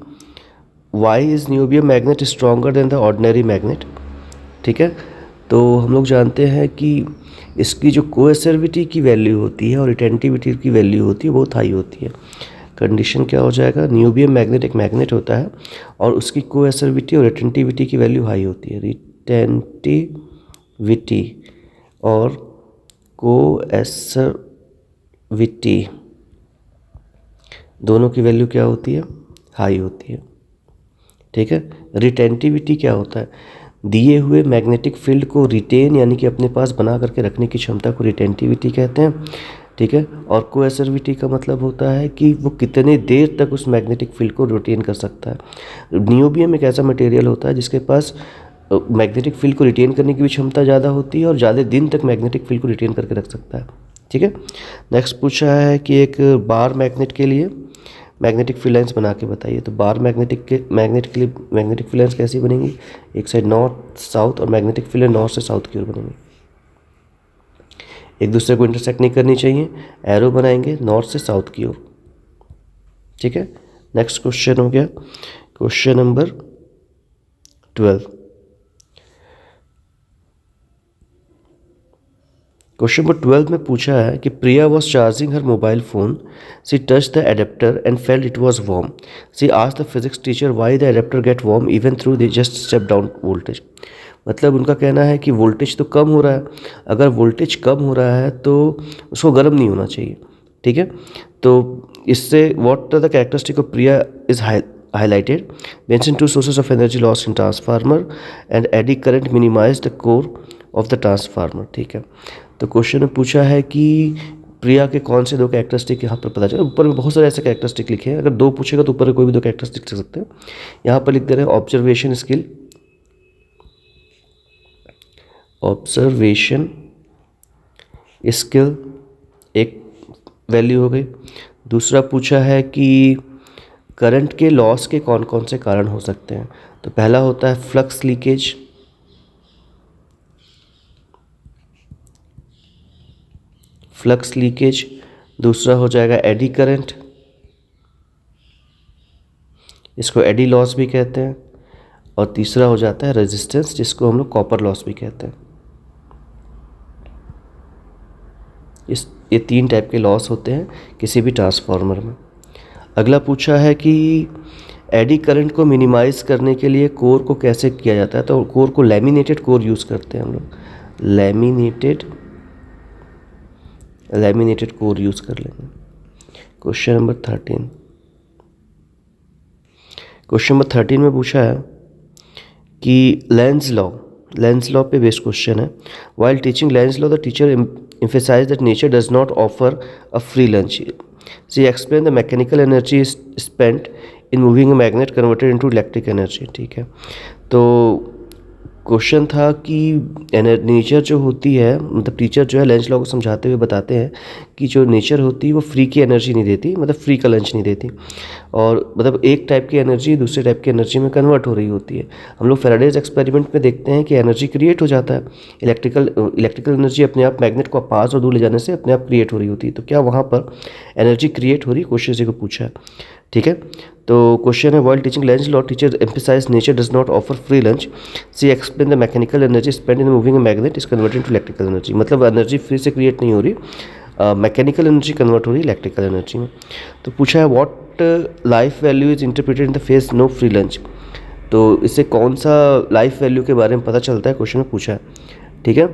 why is neodymium magnet stronger than the ordinary magnet, ठीक है। तो हम लोग जानते हैं कि इसकी जो कोएसिविटी की वैल्यू होती है और रिटेंटिविटी की वैल्यू होती है बहुत हाई होती है। कंडीशन क्या हो जाएगा, नियोबियम मैग्नेट एक मैग्नेट होता है और उसकी कोएसिविटी और रिटेंटिविटी की वैल्यू हाई होती है। रिटेंटिविटी और कोएसिविटी दोनों की वैल्यू क्या होती है, हाई होती है, ठीक है। रिटेंटिविटी क्या होता है, दिए हुए मैग्नेटिक फील्ड को रिटेन यानी कि अपने पास बना करके रखने की क्षमता को रिटेंटिविटी कहते हैं, ठीक है। और कोएसिविटी का मतलब होता है कि वो कितने देर तक उस मैग्नेटिक फील्ड को रिटेन कर सकता है। नियोबियम एक ऐसा मटेरियल होता है जिसके पास मैग्नेटिक फील्ड को रिटेन करने की भी क्षमता ज़्यादा होती है और ज़्यादा दिन तक मैग्नेटिक फील्ड को रिटेन करके रख सकता है, ठीक है। नेक्स्ट पूछा है कि एक बार मैग्नेट के लिए मैग्नेटिक फील्ड लाइन्स बना के बताइए। तो बार मैग्नेट के लिए मैग्नेटिक फील्ड लाइन्स कैसी बनेंगी, एक साइड नॉर्थ साउथ और मैग्नेटिक फील्ड नॉर्थ से साउथ की ओर बनेंगी, एक दूसरे को इंटरसेक्ट नहीं करनी चाहिए, एरो बनाएंगे नॉर्थ से साउथ की ओर, ठीक है। नेक्स्ट क्वेश्चन हो गया क्वेश्चन नंबर 12। क्वेश्चन नंबर 12 में पूछा है कि Priya was charging her mobile phone, she touch the adapter and felt it was warm, she asked the physics teacher why the adapter get warm even through they just step down voltage. मतलब उनका कहना है कि voltage तो कम हो रहा है, अगर वोल्टेज कम हो रहा है तो उसको गर्म नहीं होना चाहिए, ठीक है। तो इससे what are the characteristic of Priya is highlighted, mention two sources of energy loss in transformer and eddy current minimize the core of the transformer, ठीक है। तो क्वेश्चन में पूछा है कि प्रिया के कौन से दो कैरेक्टरिस्टिक यहाँ पर पता चला। ऊपर में बहुत सारे ऐसे कैरेक्टरिस्टिक लिखे हैं, अगर दो पूछेगा तो ऊपर कोई भी दो कैरेक्टरिस्टिक लिख सकते हैं। यहाँ पर लिख दे रहे हैं ऑब्जर्वेशन स्किल, ऑब्जर्वेशन स्किल एक वैल्यू हो गई। दूसरा पूछा है कि करंट के लॉस के कौन कौन से कारण हो सकते हैं। तो पहला होता है फ्लक्स लीकेज, दूसरा हो जाएगा एडी करंट, इसको एडी लॉस भी कहते हैं, और तीसरा हो जाता है रेजिस्टेंस जिसको हम लोग कॉपर लॉस भी कहते हैं। ये तीन टाइप के लॉस होते हैं किसी भी ट्रांसफार्मर में। अगला पूछा है कि एडी करंट को मिनिमाइज करने के लिए कोर को कैसे किया जाता है। तो कोर को लैमिनेटेड कोर यूज़ करते हैं हम लोग, लैमिनेटेड कोर यूज़ कर लेंगे। Question number 13। क्वेश्चन नंबर 13 में पूछा है कि लेंज लॉ पे बेस्ड क्वेश्चन है। While teaching Lenz law the teacher emphasize that nature does not offer a free lunch. She explained the mechanical energy is spent in moving a magnet converted into electric energy, ठीक है। तो question था कि nature जो होती है, मतलब teacher जो है लेंज लॉ को समझाते हुए बताते हैं कि जो नेचर होती है वो फ्री की एनर्जी नहीं देती, मतलब फ्री का लंच नहीं देती, और मतलब एक टाइप की एनर्जी दूसरे टाइप की एनर्जी में कन्वर्ट हो रही होती है। हम लोग फैराडेज एक्सपेरिमेंट में देखते हैं कि एनर्जी क्रिएट हो जाता है, इलेक्ट्रिकल एनर्जी अपने आप मैग्नेट को पास और दूर ले जाने से अपने आप क्रिएट हो रही होती है। तो क्या वहाँ पर एनर्जी क्रिएट हो रही, क्वेश्चन जी को पूछा है। ठीक है, तो क्वेश्चन है while teaching Lenz law teacher emphasise nature does not offer free lunch, C explain the mechanical energy spend in moving magnet is converted to electrical energy. मतलब एनर्जी फ्री से क्रिएट नहीं हो रही, मैकेनिकल एनर्जी कन्वर्ट हो रही है electrical energy में। तो पूछा है what life value is interpreted in the phase no free lunch. तो इससे कौन सा लाइफ वैल्यू के बारे में पता चलता है, क्वेश्चन में पूछा है। ठीक है,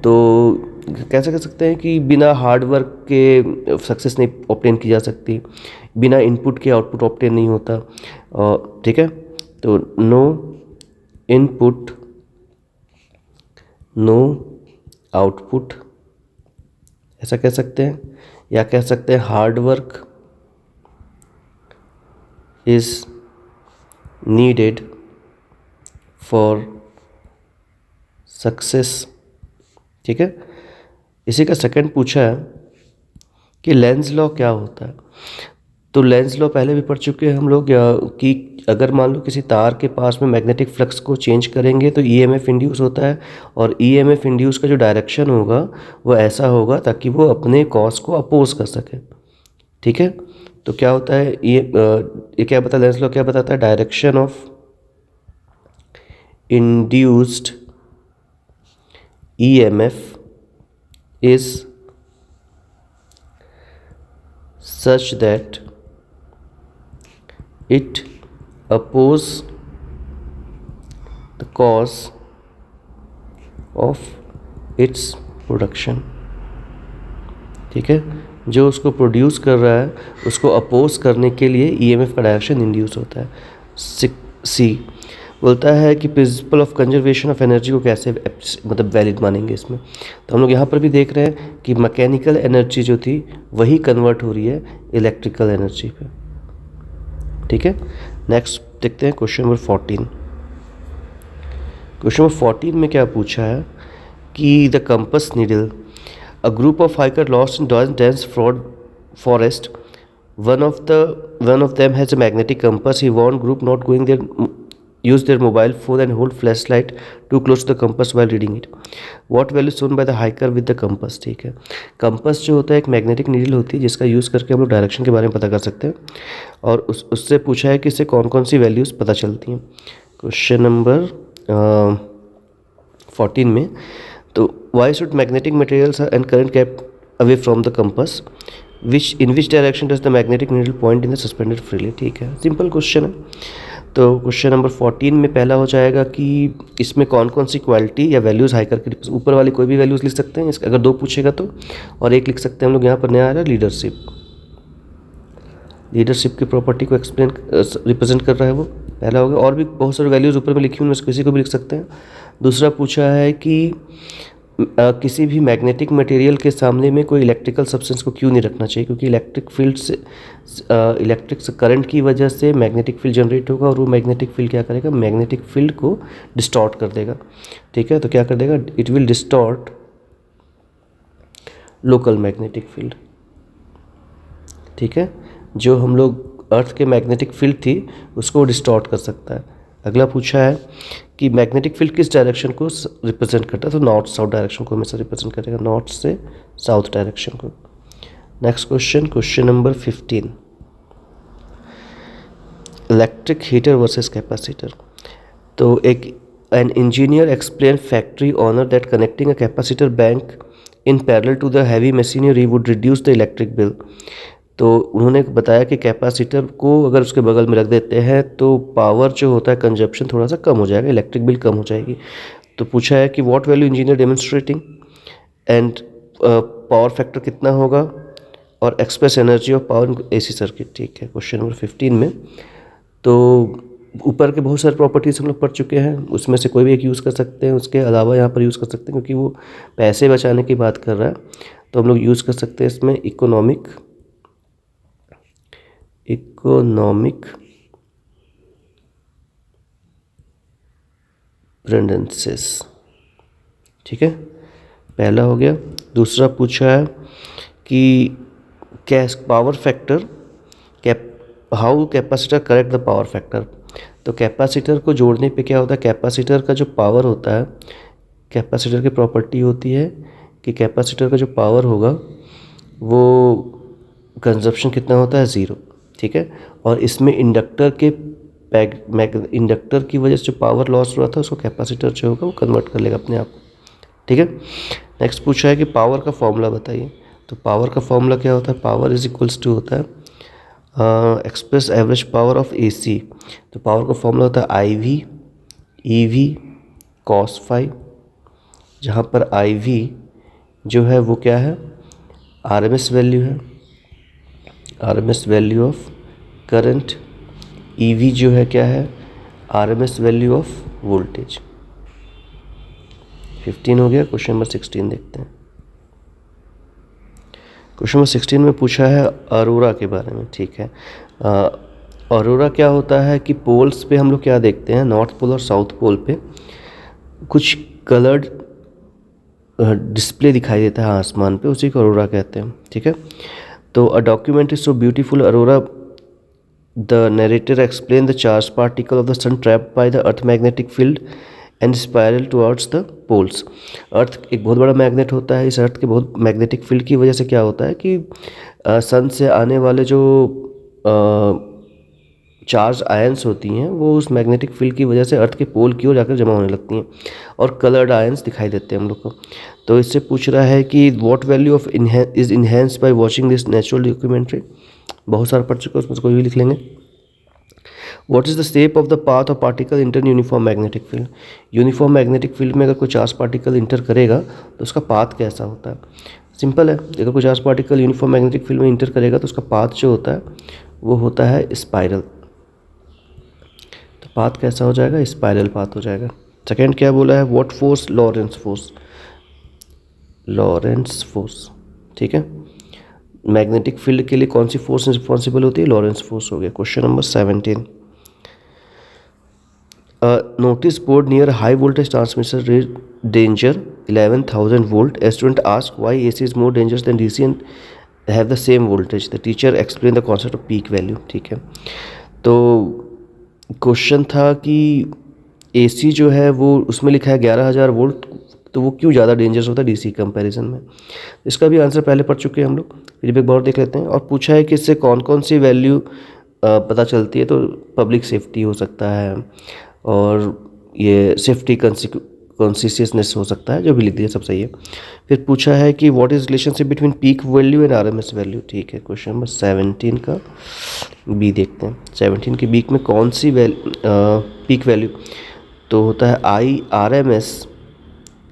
तो कैसे कह सकते हैं कि बिना हार्ड वर्क के सक्सेस नहीं ऑब्टेन की जा सकती, बिना इनपुट के आउटपुट ऑब्टेन नहीं होता। और ठीक है, तो नो इनपुट नो आउटपुट ऐसा कह सकते हैं, या कह सकते हैं hard work is needed for success. ठीक है, इसी का सेकंड पूछा है कि लेंज लॉ क्या होता है। तो लेंज लॉ पहले भी पढ़ चुके हैं हम लोग, कि अगर मान लो किसी तार के पास में मैग्नेटिक फ्लक्स को चेंज करेंगे तो ईएमएफ इंड्यूस होता है, और ईएमएफ इंड्यूस का जो डायरेक्शन होगा वो ऐसा होगा ताकि वो अपने कॉज को अपोज कर सके। ठीक है, तो क्या होता है ये क्या बताता है, लेंज लॉ क्या बताता है, direction of induced EMF is such that it oppose the cause of its production। ठीक है, जो उसको प्रोड्यूस कर रहा है उसको अपोज करने के लिए ईएमएफ का डायरेक्शन इंड्यूस होता है। सी बोलता है कि principle of conservation of energy को कैसे मतलब वैलिड मानेंगे इसमें। तो हम लोग यहाँ पर भी देख रहे हैं कि मैकेनिकल एनर्जी जो थी वही कन्वर्ट हो रही है इलेक्ट्रिकल एनर्जी पे। ठीक है, नेक्स्ट देखते हैं क्वेश्चन नंबर 14। क्वेश्चन नंबर 14 में क्या पूछा है कि the compass needle, a group of hiker lost in dense forest, one of them has a magnetic compass. He warned group not going there use their mobile phone and hold flashlight too close to the compass while reading it. What value shown by the hiker with the compass। ठीक है, compass जो होता है एक magnetic needle होती है जिसका use करके हम लोग डायरेक्शन के बारे में पता कर सकते हैं, और उससे पूछा है कि इससे कौन कौन सी वैल्यूज़ पता चलती हैं। क्वेश्चन नंबर 14 में, तो why should magnetic materials and current kept away from the compass, in which direction does the magnetic needle point in the suspended freely। ठीक है, सिंपल क्वेश्चन है। तो क्वेश्चन नंबर 14 में पहला हो जाएगा कि इसमें कौन कौन सी क्वालिटी या वैल्यूज़ हाइकर के ऊपर वाली कोई भी वैल्यूज़ लिख सकते हैं इसका, अगर दो पूछेगा तो, और एक लिख सकते हैं हम लोग यहाँ पर नया आ रहा है लीडरशिप की प्रॉपर्टी को एक्सप्लेन रिप्रेजेंट कर रहा है वो, पहला होगा। और भी बहुत सारी वैल्यूज़ ऊपर में लिखी हुई, उनमें किसी को भी लिख सकते हैं। दूसरा पूछा है कि किसी भी मैग्नेटिक मटेरियल के सामने में कोई इलेक्ट्रिकल सब्सटेंस को क्यों नहीं रखना चाहिए, क्योंकि इलेक्ट्रिक करंट की वजह से मैग्नेटिक फील्ड जनरेट होगा, और वो मैग्नेटिक फील्ड क्या करेगा, मैग्नेटिक फील्ड को डिस्टॉर्ट कर देगा। ठीक है, तो क्या कर देगा, it will distort local magnetic field. ठीक है, जो हम लोग अर्थ के मैग्नेटिक फील्ड थी उसको डिस्टॉर्ट कर सकता है। अगला पूछा है कि मैग्नेटिक फील्ड किस डायरेक्शन को रिप्रेजेंट करता है, तो नॉर्थ साउथ डायरेक्शन को हमेशा रिप्रेजेंट करेगा, नॉर्थ से साउथ डायरेक्शन को। Next question number 15, electric heater versus capacitor. तो an engineer explain factory owner that connecting a capacitor bank in parallel to the heavy machinery would reduce the electric bill. तो उन्होंने बताया कि capacitor को अगर उसके बगल में रख देते हैं तो पावर जो होता है कंजप्शन थोड़ा सा कम हो जाएगा, इलेक्ट्रिक बिल कम हो जाएगी। तो पूछा है कि what value engineer demonstrating, and power factor कितना होगा, और express energy of power AC circuit. ठीक है, क्वेश्चन नंबर 15 में तो ऊपर के बहुत सारे प्रॉपर्टीज़ हम लोग पढ़ चुके हैं, उसमें से कोई भी एक यूज़ कर सकते हैं, उसके अलावा यहाँ पर यूज़ कर सकते हैं क्योंकि वो पैसे बचाने की बात कर रहा है, तो हम लोग यूज़ कर सकते हैं इसमें इकोनॉमिक रेंडेंसेस। ठीक है, पहला हो गया। दूसरा पूछा है कि cash power factor how capacitor correct the power factor. तो कैपेसिटर को जोड़ने पे क्या होता है, कैपेसिटर का जो पावर होता है, कैपेसिटर की प्रॉपर्टी होती है कि कैपेसिटर का जो पावर होगा वो कंजप्शन कितना होता है, 0। ठीक है, और इसमें इंडक्टर की वजह से जो पावर लॉस हुआ था उसको कैपेसिटर जो होगा वो कन्वर्ट कर लेगा अपने आप। ठीक है, नेक्स्ट पूछा है कि पावर का फॉर्मूला बताइए। तो पावर का फॉर्मूला क्या होता है, पावर इज इक्वल्स टू होता है express average power of AC। तो पावर का फॉर्मूला होता है IV EV cos phi, जहाँ पर IV जो है वो क्या है, RMS वैल्यू है, RMS value of current. EV जो है क्या है, RMS वैल्यू ऑफ वोल्टेज। 15 हो गया। क्वेश्चन नंबर 16 देखते हैं। क्वेश्चन नंबर 16 में पूछा है अरोरा के बारे में। ठीक है, अरोरा क्या होता है कि पोल्स पे हम लोग क्या देखते हैं, नॉर्थ पोल और साउथ पोल पे कुछ कलर्ड डिस्प्ले दिखाई देता है आसमान पे, उसी को अरोरा कहते हैं। ठीक है, तो a document is so beautiful aurora the narrator explain the charge particle of the sun trapped by the earth magnetic field and spiral towards the poles. Earth एक बहुत बड़ा मैग्नेट होता है, इस अर्थ के बहुत मैग्नेटिक फील्ड की वजह से क्या होता है कि सन से आने वाले जो चार्ज आयंस होती हैं वो उस मैग्नेटिक फील्ड की वजह से अर्थ के पोल की ओर जाकर जमा होने लगती हैं और कलर्ड आयंस दिखाई देते हैं हम लोग को। तो इससे पूछ रहा है कि what value of is enhanced by watching this natural documentary. बहुत सारा पढ़ चुके हैं, उसमें कोई भी लिख लेंगे। What is the shape of the path of particle inter uniform magnetic field. Uniform magnetic field में अगर कोई चार्ज पार्टिकल इंटर करेगा तो उसका पाथ कैसा होता है। सिंपल है, अगर कोई charge particle uniform magnetic field में इंटर करेगा तो उसका पाथ जो होता है वो होता है स्पाइरल। तो पाथ कैसा हो जाएगा, स्पाइरल पाथ हो जाएगा। सेकेंड क्या बोला है, what force, Lawrence force. Lawrence force, ठीक है, मैग्नेटिक फील्ड के लिए कौन सी फोर्स रिस्पॉन्सिबल होती है, लॉरेंस फोर्स हो गया। Question number 17, notice board near high voltage transmission rate danger 11,000 volt. A student asked why AC is more dangerous than DC and have the same voltage. The teacher explained the concept of peak value। ठीक है, तो question था कि AC जो है वो उसमें लिखा है 11,000 वोल्ट, तो वो क्यों ज़्यादा डेंजरस होता है DC कंपैरिजन में। इसका भी आंसर पहले पढ़ चुके हैं हम लोग, फिर भी एक बार देख लेते हैं। और पूछा है कि इससे कौन कौन सी वैल्यू पता चलती है। तो पब्लिक सेफ्टी हो सकता है और ये सेफ्टी कॉन्शियसनेस हो सकता है, जो भी लिख दिया सब सही है। फिर पूछा है कि what is relationship between peak value and RMS value. ठीक है, क्वेश्चन नंबर 17 का बी देखते हैं। 17 के बीक में कौन सी पीक वैल्यू, तो होता है IRMS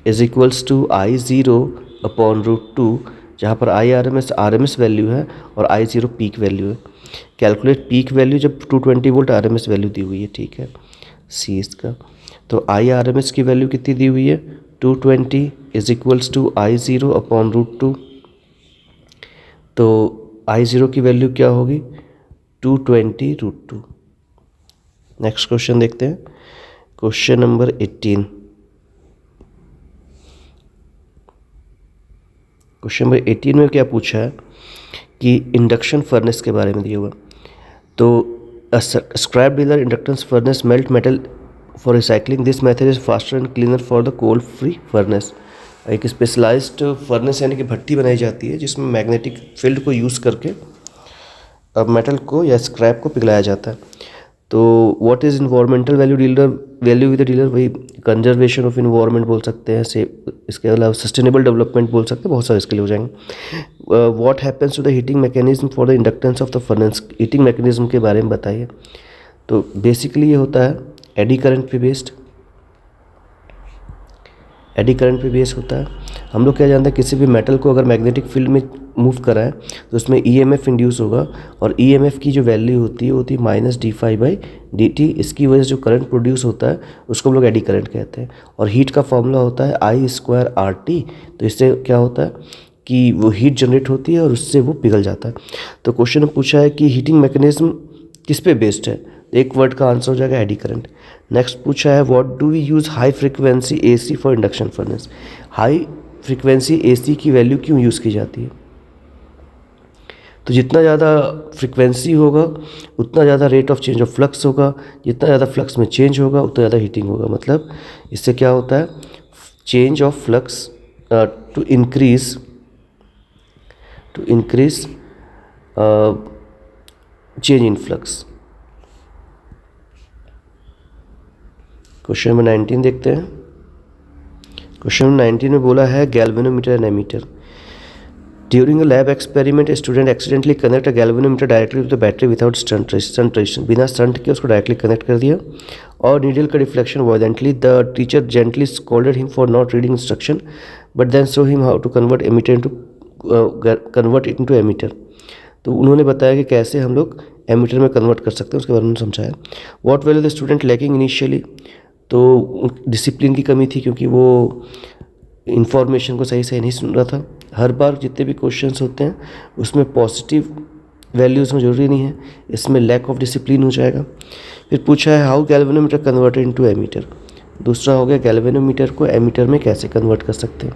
is equals to I0 upon √2, जहाँ पर IRMS RMS वैल्यू है और I0 पीक वैल्यू है। कैलकुलेट पीक वैल्यू जब 220 वोल्ट RMS वैल्यू दी हुई है। ठीक है, सी इसका। तो IRMS की वैल्यू कितनी दी हुई है, 220 is equals to I0 upon √2। तो I0 की वैल्यू क्या होगी, 220 √2। नेक्स्ट क्वेश्चन देखते हैं, क्वेश्चन नंबर 18। क्वेश्चन नंबर 18 में क्या पूछा है कि इंडक्शन फर्नेस के बारे में दिया हुआ। तो scrap dealer inductance furnace melt metal for recycling, this method is faster and cleaner for the coal free furnace. एक स्पेशलाइज्ड फर्नेस यानी कि भट्टी बनाई जाती है जिसमें मैग्नेटिक फील्ड को यूज़ करके मेटल को या स्क्रैप को पिघलाया जाता है। तो what is environmental value with dealer, वही कंजर्वेशन ऑफ इन्वायरमेंट बोल सकते हैं, से इसके अलावा सस्टेनेबल डेवलपमेंट बोल सकते हैं, बहुत सारे इसके लिए हो जाएंगे। What happens to the heating mechanism for the inductance of the furnace, heating mechanism के बारे में बताइए। तो बेसिकली ये होता है एडी करंट पे बेस्ड, एडी करंट पे बेस होता है। हम लोग क्या जानते हैं, किसी भी मेटल को अगर मैग्नेटिक फील्ड में मूव कराएं तो उसमें EMF इंड्यूस होगा और EMF की जो वैल्यू होती है -dφ/dt। इसकी वजह से जो करंट प्रोड्यूस होता है उसको हम लोग एडी करंट कहते हैं। और हीट का फॉर्मूला होता है I²RT। तो इससे क्या होता है कि वो हीट जनरेट होती है और उससे वो पिघल जाता है। तो क्वेश्चन में पूछा है कि हीटिंग मैकेनिज्म किस पे बेस्ड है, एक वर्ड का आंसर हो जाएगा एडी करंट। नेक्स्ट पूछा है what do we use high frequency AC for induction furnace. High frequency AC की वैल्यू क्यों यूज़ की जाती है? तो जितना ज़्यादा फ्रिक्वेंसी होगा उतना ज़्यादा rate of change of flux होगा, जितना ज़्यादा फ्लक्स में चेंज होगा उतना ज़्यादा हीटिंग होगा। मतलब इससे क्या होता है, change of flux to increase change in flux. Question number 19 देखते हैं। क्वेश्चन नंबर 19 में बोला है galvanometer and ammeter. During a lab experiment student accidentally connect a galvanometer directly to the battery without stunt resistance. बिना stunt के उसको directly connect कर दिया और नीडल का reflection violently. The teacher gently scolded him for not reading instruction but then show him how to convert it into ammeter. तो उन्होंने बताया कि कैसे हम लोग एमीटर में कन्वर्ट कर सकते हैं, उसके बारे में समझाया। What value the student lacking initially. तो डिसिप्लिन की कमी थी क्योंकि वो इन्फॉर्मेशन को सही से नहीं सुन रहा था। हर बार जितने भी क्वेश्चंस होते हैं उसमें पॉजिटिव वैल्यूज़ में ज़रूरी नहीं है, इसमें लैक ऑफ डिसिप्लिन हो जाएगा। फिर पूछा है how galvanometer converted into ammeter. दूसरा हो गया गैल्वेनोमीटर को एमीटर में कैसे कन्वर्ट कर सकते हैं।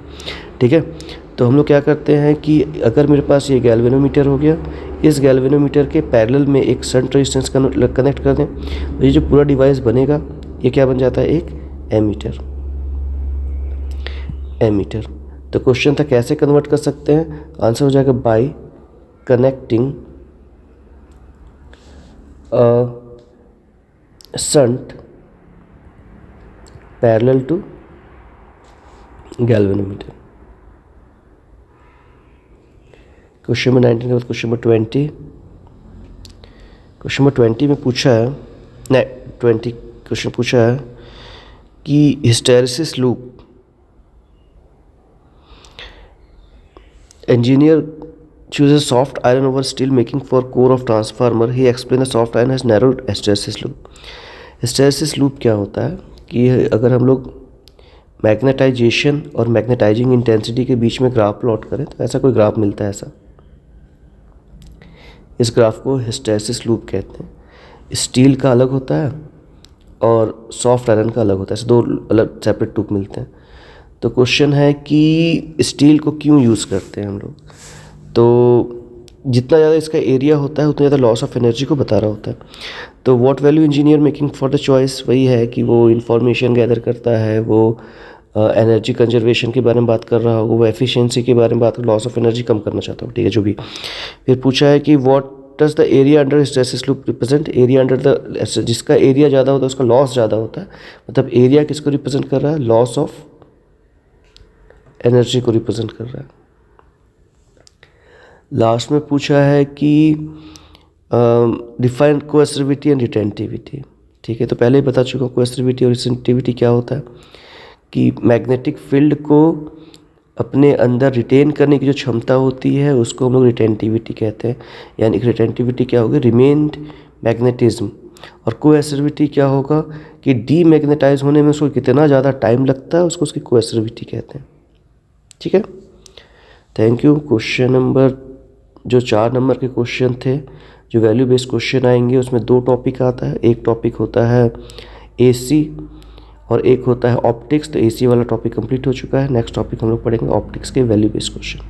ठीक है, तो हम लोग क्या करते हैं कि अगर मेरे पास ये गैल्वेनोमीटर हो गया, इस गैल्वेनोमीटर के पैरेलल में एक शंट रेजिस्टेंस कनेक्ट कर दें, तो ये जो पूरा डिवाइस बनेगा ये क्या बन जाता है, एक एमीटर। तो क्वेश्चन था कैसे कन्वर्ट कर सकते हैं, आंसर हो जाएगा by connecting shunt parallel to galvanometer. Question number 19 के बाद क्वेश्चन नंबर 20। क्वेश्चन नंबर 20 में पूछा है, नहीं 20 क्वेश्चन पूछा है कि hysteresis loop engineer chooses soft iron over steel making for core of transformer. He explained the soft iron has narrowed hysteresis loop. hysteresis loop क्या होता है कि अगर हम लोग मैग्नेटाइजेशन और मैग्नेटाइजिंग इंटेंसिटी के बीच में ग्राफ प्लॉट करें तो ऐसा कोई ग्राफ मिलता है ऐसा। इस ग्राफ को हिस्टेरेसिस लूप कहते हैं। स्टील का अलग होता है और सॉफ्ट आयरन का अलग होता है, ऐसे दो अलग सेपरेट टूप मिलते हैं। तो क्वेश्चन है कि स्टील को क्यों यूज़ करते हैं हम लोग। तो जितना ज़्यादा इसका एरिया होता है उतना ज़्यादा लॉस ऑफ एनर्जी को बता रहा होता है। तो what value engineer making for the choice, वही है कि वो इन्फॉर्मेशन गैदर करता है, वो एनर्जी कंजर्वेशन के बारे में बात कर रहा होगा, वो एफिशिएंसी के बारे में बात, लॉस ऑफ एनर्जी कम करना चाहता हूँ। ठीक है, जो भी। फिर पूछा है कि what does the area under hysteresis loop represent. Area under the, जिसका एरिया ज़्यादा होता है उसका लॉस ज़्यादा होता है। मतलब एरिया किसको रिप्रेजेंट कर रहा है, लॉस ऑफ एनर्जी को रिप्रेजेंट कर रहा है। लास्ट में पूछा है कि डिफाइन कोएसिविटी एंड रिटेंटिविटी। ठीक है, तो पहले ही बता चुका हूँ कोएसिविटी और रिटेंटिविटी क्या होता है कि मैग्नेटिक फील्ड को अपने अंदर रिटेन करने की जो क्षमता होती है उसको हम लोग रिटेंटिविटी कहते हैं। यानी कि रिटेंटिविटी क्या होगी, रिमेन्ड मैग्नेटिज्म। और कोएसिविटी क्या होगा कि डीमैग्नेटाइज होने में उसको कितना ज़्यादा टाइम लगता है, उसको उसकी कोएसिविटी कहते हैं। ठीक है, थैंक यू। क्वेश्चन नंबर जो 4 नंबर के क्वेश्चन थे, जो वैल्यू बेस्ड क्वेश्चन आएंगे उसमें 2 टॉपिक आता है। एक टॉपिक होता है एसी और एक होता है ऑप्टिक्स। तो एसी वाला टॉपिक कंप्लीट हो चुका है। नेक्स्ट टॉपिक हम लोग पढ़ेंगे ऑप्टिक्स के वैल्यू बेस्ड क्वेश्चन।